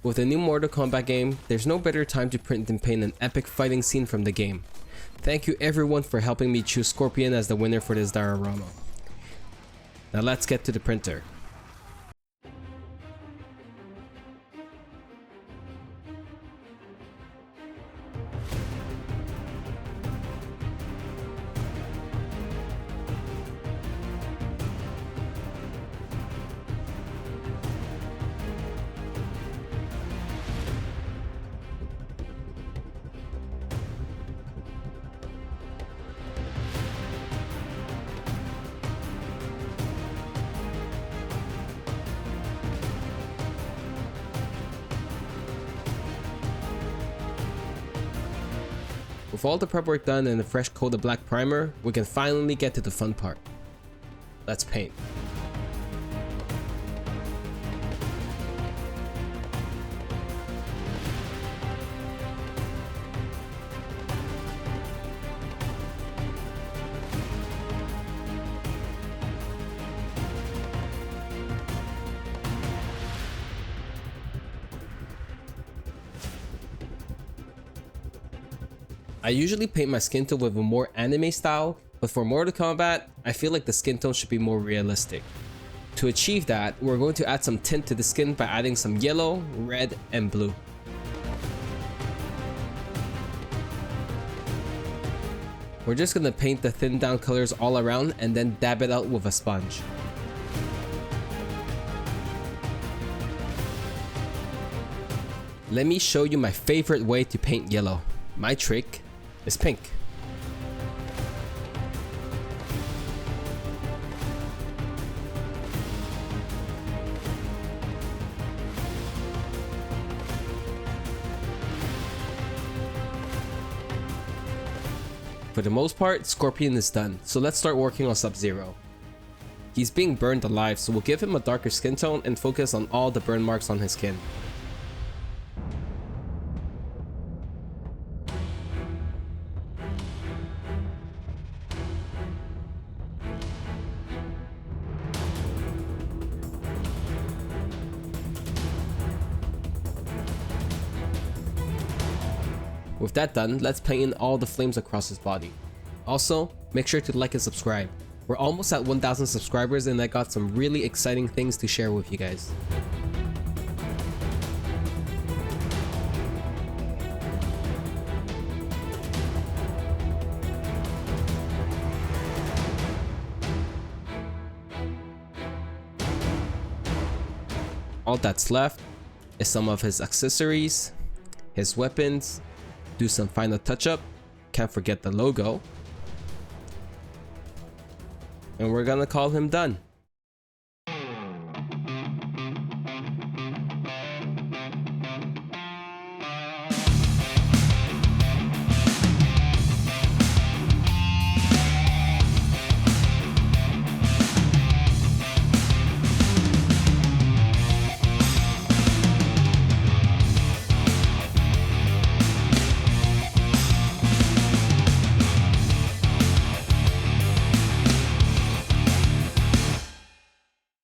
With a new Mortal Kombat game, there's no better time to print and paint an epic fighting scene from the game. Thank you everyone for helping me choose Scorpion as the winner for this diorama. Now let's get to the printer. With all the prep work done and a fresh coat of black primer, we can finally get to the fun part. Let's paint. I usually paint my skin tone with a more anime style, but for Mortal Kombat, I feel like the skin tone should be more realistic. To achieve that, we're going to add some tint to the skin by adding some yellow, red, and blue. We're just gonna paint the thinned down colors all around and then dab it out with a sponge. Let me show you my favorite way to paint yellow. My trick is pink. For the most part, Scorpion is done, so let's start working on Subzero. He's being burned alive, so we'll give him a darker skin tone and focus on all the burn marks on his skin. With that done, let's paint in all the flames across his body. Also, make sure to like and subscribe. We're almost at 1,000 subscribers and I got some really exciting things to share with you guys. All that's left is some of his accessories, his weapons, do some final touch-up, can't forget the logo, and we're gonna call him done.